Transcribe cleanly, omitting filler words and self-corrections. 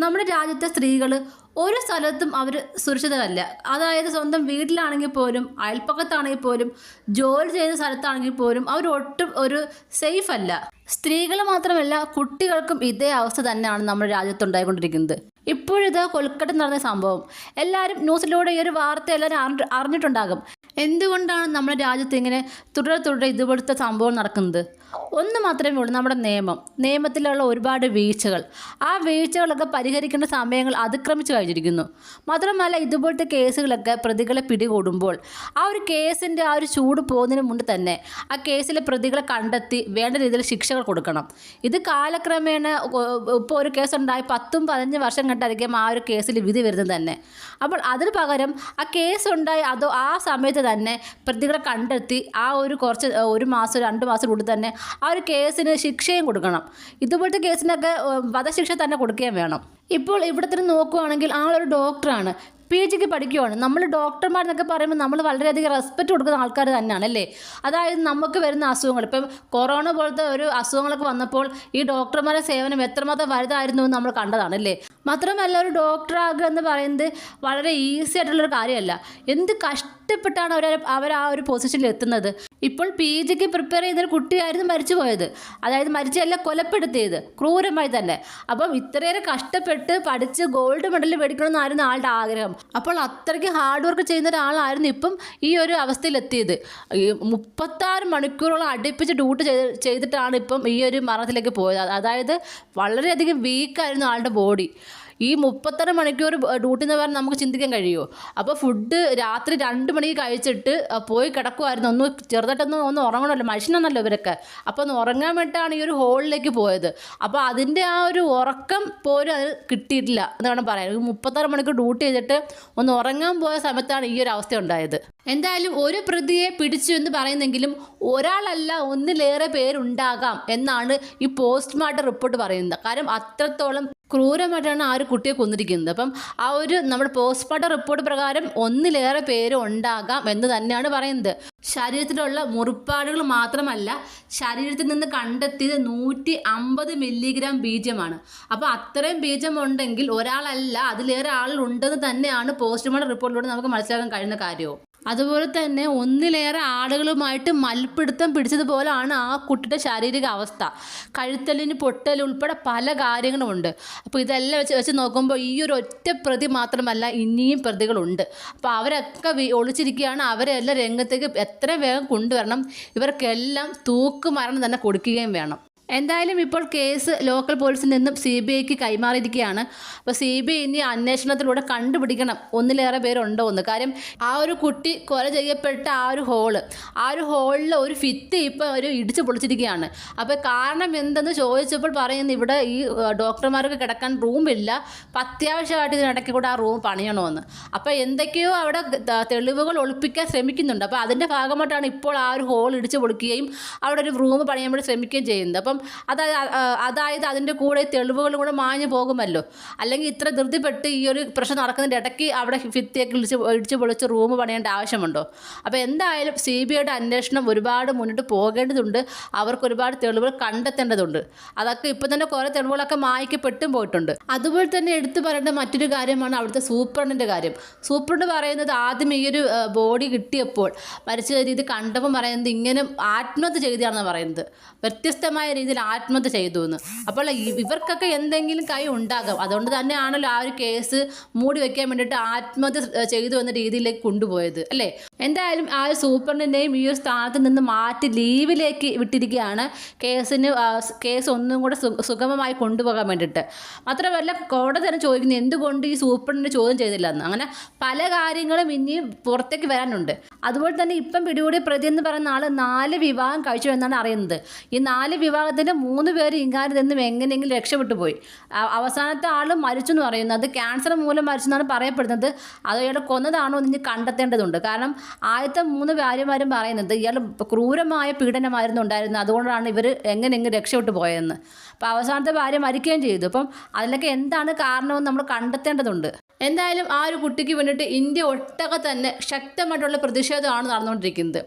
നമ്മുടെ രാജ്യത്തെ സ്ത്രീകൾ ഒരു സ്ഥലത്തും അവർ സുരക്ഷിതരല്ല. അതായത് സ്വന്തം വീട്ടിലാണെങ്കിൽ പോലും, അയൽപ്പക്കത്താണെങ്കിൽ പോലും, ജോലി ചെയ്യുന്ന സ്ഥലത്താണെങ്കിൽ പോലും അവർ ഒട്ടും ഒരു സേഫ് അല്ല. സ്ത്രീകൾ മാത്രമല്ല, കുട്ടികൾക്കും ഇതേ അവസ്ഥ തന്നെയാണ് നമ്മുടെ രാജ്യത്തുണ്ടായിക്കൊണ്ടിരിക്കുന്നത്. ഇപ്പോഴിത് കൊൽക്കട്ട നടന്ന സംഭവം എല്ലാവരും ന്യൂസിലൂടെ ഈ ഒരു വാർത്ത എല്ലാവരും അറിഞ്ഞിട്ടുണ്ടാകും. എന്തുകൊണ്ടാണ് നമ്മുടെ രാജ്യത്ത് ഇങ്ങനെ തുടരെ ഇതുപോലത്തെ സംഭവം നടക്കുന്നത്? ഒന്ന് മാത്രമേ ഉള്ളൂ, നമ്മുടെ നിയമത്തിലുള്ള ഒരുപാട് വീഴ്ചകൾ. ആ വീഴ്ചകളൊക്കെ പരിഹരിക്കേണ്ട സമയങ്ങൾ അതിക്രമിച്ചു കഴിഞ്ഞിരിക്കുന്നു. മാത്രമല്ല, ഇതുപോലത്തെ കേസുകളൊക്കെ പ്രതികളെ പിടികൂടുമ്പോൾ ആ ഒരു കേസിൻ്റെ ആ ഒരു ചൂട് പോകുന്നതിന് മുമ്പ് തന്നെ ആ കേസിലെ പ്രതികളെ കണ്ടെത്തി വേണ്ട രീതിയിൽ ശിക്ഷകൾ കൊടുക്കണം. ഇത് കാലക്രമേണ ഇപ്പോൾ ഒരു കേസുണ്ടായി 10-15 വർഷം കണ്ടായിരിക്കും ആ ഒരു കേസിൽ വിധി വരുന്നത് തന്നെ. അപ്പോൾ അതിന് പകരം ആ കേസുണ്ടായി ആ സമയത്ത് തന്നെ പ്രതികളെ കണ്ടെത്തി ആ ഒരു ഒരു മാസം 2 മാസത്തിനുള്ളിൽ തന്നെ ആ ഒരു കേസിന് ശിക്ഷയും കൊടുക്കണം. ഇതുപോലത്തെ കേസിനൊക്കെ വധശിക്ഷ തന്നെ കൊടുക്കുകയും വേണം. ഇപ്പോൾ ഇവിടെ തന്നെ നോക്കുകയാണെങ്കിൽ ആളൊരു ഡോക്ടറാണ്, PG പഠിക്കുകയാണ്. നമ്മൾ ഡോക്ടർമാരെന്നൊക്കെ പറയുമ്പോൾ നമ്മൾ വളരെയധികം റെസ്പെക്റ്റ് കൊടുക്കുന്ന ആൾക്കാർ തന്നെയാണ് അല്ലേ. അതായത് നമുക്ക് വരുന്ന അസുഖങ്ങൾ, ഇപ്പം കൊറോണ പോലത്തെ ഒരു അസുഖങ്ങളൊക്കെ വന്നപ്പോൾ ഈ ഡോക്ടർമാരുടെ സേവനം എത്രമാത്രം വലുതായിരുന്നു എന്ന് നമ്മൾ കണ്ടതാണ് അല്ലേ. മാത്രമല്ല, ഒരു ഡോക്ടറാകുക എന്ന് പറയുന്നത് വളരെ ഈസി ആയിട്ടുള്ളൊരു കാര്യമല്ല. എന്ത് കഷ്ടപ്പെട്ടാണ് അവർ ആ ഒരു പൊസിഷനിൽ എത്തുന്നത്. ഇപ്പോൾ PG പ്രിപ്പയർ ചെയ്തൊരു കുട്ടിയായിരുന്നു മരിച്ചു പോയത്. അതായത് മരിച്ചല്ല, കൊലപ്പെടുത്തിയത് ക്രൂരമായി തന്നെ. അപ്പം ഇത്രയേറെ കഷ്ടപ്പെട്ട് പഠിച്ച് ഗോൾഡ് മെഡൽ മേടിക്കണമെന്നായിരുന്നു ആളുടെ ആഗ്രഹം. അപ്പോൾ അത്രയ്ക്ക് ഹാർഡ് വർക്ക് ചെയ്യുന്ന ഒരാളായിരുന്നു ഇപ്പം ഈ ഒരു അവസ്ഥയിലെത്തിയത്. 36 മണിക്കൂറോളം അടുപ്പിച്ച് ഡ്യൂട്ടി ചെയ്തിട്ടാണ് ഇപ്പം ഈ ഒരു മരണത്തിലേക്ക് പോയത്. അതായത് വളരെയധികം വീക്കായിരുന്നു ആളുടെ ബോഡി. ഈ 36 മണിക്കൂർ ഡ്യൂട്ടി എന്ന് പറഞ്ഞാൽ നമുക്ക് ചിന്തിക്കാൻ കഴിയുമോ? അപ്പോൾ ഫുഡ് രാത്രി 2 മണിക്ക് കഴിച്ചിട്ട് പോയി കിടക്കുമായിരുന്നു. ചെറുതായിട്ടൊന്ന് ഉറങ്ങണമല്ലോ, മനുഷ്യനാണല്ലോ ഇവരൊക്കെ. അപ്പോൾ ഒന്ന് ഉറങ്ങാൻ വേണ്ടിയിട്ടാണ് ഈ ഒരു ഹോളിലേക്ക് പോയത്. അപ്പോൾ അതിൻ്റെ ആ ഒരു ഉറക്കം പോലും അത് കിട്ടിയിട്ടില്ല എന്ന് വേണം പറയാൻ. 36 മണിക്കൂർ ഡ്യൂട്ടി ചെയ്തിട്ട് ഒന്ന് ഉറങ്ങാൻ പോയ സമയത്താണ് ഈ ഒരു അവസ്ഥ ഉണ്ടായത്. എന്തായാലും ഒരു പ്രതിയെ പിടിച്ചു എന്ന് പറയുന്നെങ്കിലും ഒരാളല്ല, ഒന്നിലേറെ പേരുണ്ടാകാം എന്നാണ് ഈ പോസ്റ്റ്മോർട്ടം റിപ്പോർട്ട് പറയുന്നത്. കാരണം അത്രത്തോളം ക്രൂരമായിട്ടാണ് ആ ഒരു കുട്ടിയെ കൊന്നിരിക്കുന്നത്. അപ്പം ആ ഒരു നമ്മുടെ പോസ്റ്റ്മോർട്ടം റിപ്പോർട്ട് പ്രകാരം ഒന്നിലേറെ പേര് ഉണ്ടാകാം എന്ന് തന്നെയാണ് പറയുന്നത്. ശരീരത്തിലുള്ള മുറിപ്പാടുകൾ മാത്രമല്ല, ശരീരത്തിൽ നിന്ന് കണ്ടെത്തിയത് 150 മില്ലിഗ്രാം ബീജമാണ്. അപ്പോൾ അത്രയും ബീജം ഉണ്ടെങ്കിൽ ഒരാളല്ല, അതിലേറെ ആളുണ്ടെന്ന് തന്നെയാണ് പോസ്റ്റ്മോർട്ടം റിപ്പോർട്ടിലൂടെ നമുക്ക് മനസ്സിലാക്കാൻ കഴിയുന്ന കാര്യവും. അതുപോലെ തന്നെ ഒന്നിലേറെ ആളുകളുമായിട്ട് മൽപ്പിടുത്തം പിടിച്ചതുപോലെയാണ് ആ കുട്ടിയുടെ ശാരീരിക അവസ്ഥ. കഴുത്തലിന് പൊട്ടൽ ഉൾപ്പെടെ പല കാര്യങ്ങളുമുണ്ട്. അപ്പോൾ ഇതെല്ലാം വെച്ച് നോക്കുമ്പോൾ ഈ ഒരു ഒറ്റ പ്രതി മാത്രമല്ല, ഇനിയും പ്രതികളുണ്ട്. അപ്പോൾ അവരൊക്കെ ഒളിച്ചിരിക്കുകയാണ്. അവരെല്ലാം രംഗത്തേക്ക് എത്രയും വേഗം കൊണ്ടുവരണം. ഇവർക്കെല്ലാം തൂക്കുമരണം തന്നെ കൊടുക്കുകയും വേണം. എന്തായാലും ഇപ്പോൾ കേസ് ലോക്കൽ പോലീസിൽ നിന്നും CBIക്ക് കൈമാറിയിരിക്കുകയാണ്. അപ്പോൾ CBI ഇനി അന്വേഷണത്തിലൂടെ കണ്ടുപിടിക്കണം ഒന്നിലേറെ പേരുണ്ടോ എന്ന്. കാര്യം ആ ഒരു കുട്ടി കൊല ചെയ്യപ്പെട്ട ആ ഒരു ഹോളിൽ ഒരു ഭിത്തി ഇപ്പോൾ ഒരു ഇടിച്ച് പൊളിച്ചിരിക്കുകയാണ്. അപ്പോൾ കാരണം എന്തെന്ന് ചോദിച്ചപ്പോൾ പറയുന്നത് ഇവിടെ ഈ ഡോക്ടർമാർക്ക് കിടക്കാൻ റൂമില്ല, അത്യാവശ്യമായിട്ട് ഇതിനിടയ്ക്ക് കൂടെ ആ റൂം പണിയണമെന്ന്. അപ്പോൾ എന്തൊക്കെയോ അവിടെ തെളിവുകൾ ഒളിപ്പിക്കാൻ ശ്രമിക്കുന്നുണ്ട്. അപ്പോൾ അതിൻ്റെ ഭാഗമായിട്ടാണ് ഇപ്പോൾ ആ ഒരു ഹോൾ ഇടിച്ച് പൊളിക്കുകയും അവിടെ ഒരു റൂം പണിയാൻ വേണ്ടി ശ്രമിക്കുകയും ചെയ്യുന്നത്. അപ്പം അതായത് അതിൻ്റെ കൂടെ തെളിവുകളും കൂടെ മാഞ്ഞു പോകുമല്ലോ. അല്ലെങ്കിൽ ഇത്ര ധൃതിപ്പെട്ട് ഈ ഒരു പ്രശ്നം നടക്കുന്നതിൻ്റെ ഇടയ്ക്ക് അവിടെ ഭിത്തിയൊക്കെ ഇടിച്ച് പൊളിച്ച് റൂം പണിയേണ്ട ആവശ്യമുണ്ടോ? അപ്പോൾ എന്തായാലും CBIയുടെ അന്വേഷണം ഒരുപാട് മുന്നോട്ട് പോകേണ്ടതുണ്ട്. അവർക്ക് ഒരുപാട് തെളിവുകൾ കണ്ടെത്തേണ്ടതുണ്ട്. അതൊക്കെ ഇപ്പോൾ തന്നെ കുറേ തെളിവുകളൊക്കെ മായ്ക്കപ്പെട്ടും പോയിട്ടുണ്ട്. അതുപോലെ തന്നെ എടുത്തു പറയേണ്ട മറ്റൊരു കാര്യമാണ് അവിടുത്തെ സൂപ്രണ്ടിൻ്റെ കാര്യം. സൂപ്രണ്ട് പറയുന്നത് ആദ്യം ഈ ഒരു ബോഡി കിട്ടിയപ്പോൾ മരിച്ച രീതി കണ്ടപ്പോൾ പറയുന്നത് ഇങ്ങനെ ആത്മഹത്യ ചെയ്തതാണെന്ന് പറയുന്നത്. വ്യത്യസ്തമായ രീതിയിൽ ആത്മഹത്യ ചെയ്തു എന്ന്. അപ്പോൾ ഇവർക്കൊക്കെ എന്തെങ്കിലും കൈ ഉണ്ടാകും. അതുകൊണ്ട് തന്നെയാണല്ലോ ആ ഒരു കേസ് മൂടി വയ്ക്കാൻ വേണ്ടിയിട്ട് ആത്മഹത്യ ചെയ്തു എന്ന രീതിയിലേക്ക് കൊണ്ടുപോയത് അല്ലേ. എന്തായാലും ആ ഒരു സൂപ്രണ്ടിൻ്റെയും ഈ ഒരു സ്ഥാനത്ത് നിന്ന് മാറ്റി ലീവിലേക്ക് വിട്ടിരിക്കുകയാണ് കേസ് ഒന്നും കൂടെ സുഗമമായി കൊണ്ടുപോകാൻ വേണ്ടിയിട്ട്. മാത്രമല്ല, കോടതി തന്നെ ചോദിക്കുന്നത് എന്തുകൊണ്ട് ഈ സൂപ്രണ്ടിനെ ചോദ്യം ചെയ്തില്ല എന്ന്. അങ്ങനെ പല കാര്യങ്ങളും ഇനിയും പുറത്തേക്ക് വരാനുണ്ട്. അതുപോലെ തന്നെ ഇപ്പം പിടികൂടിയ പ്രതി എന്ന് പറയുന്ന ആൾ 4 വിവാഹം കഴിച്ചു എന്നാണ് അറിയുന്നത്. ഈ 4 വിവാഹത്തിൻ്റെ 3 പേര് ഇങ്ങാരിൽ നിന്നും എങ്ങനെയെങ്കിലും രക്ഷപ്പെട്ടു പോയി. അവസാനത്തെ ആൾ മരിച്ചു എന്ന് പറയുന്നത് അത് ക്യാൻസർ മൂലം മരിച്ചെന്നാണ് പറയപ്പെടുന്നത്. അത് ഇയാൾ കൊന്നതാണോ എന്ന് കണ്ടെത്തേണ്ടതുണ്ട്. കാരണം ആദ്യത്തെ 3 ഭാര്യമാരും പറയുന്നത് ഇയാൾ ക്രൂരമായ പീഡനമായിരുന്നു ഉണ്ടായിരുന്നത്, അതുകൊണ്ടാണ് ഇവർ എങ്ങനെയെങ്കിലും രക്ഷപ്പെട്ടു പോയതെന്ന്. അപ്പോൾ അവസാനത്തെ ഭാര്യ മരിക്കുകയും ചെയ്തു. അപ്പം അതിലൊക്കെ എന്താണ് കാരണമെന്ന് നമ്മൾ കണ്ടെത്തേണ്ടതുണ്ട്. എന്തായാലും ആ ഒരു കുട്ടിക്ക് വേണ്ടിയിട്ട് ഇന്ത്യ ഒട്ടൊക്കെ തന്നെ ശക്തമായിട്ടുള്ള പ്രതിഷേധമാണ് നടന്നുകൊണ്ടിരിക്കുന്നത്.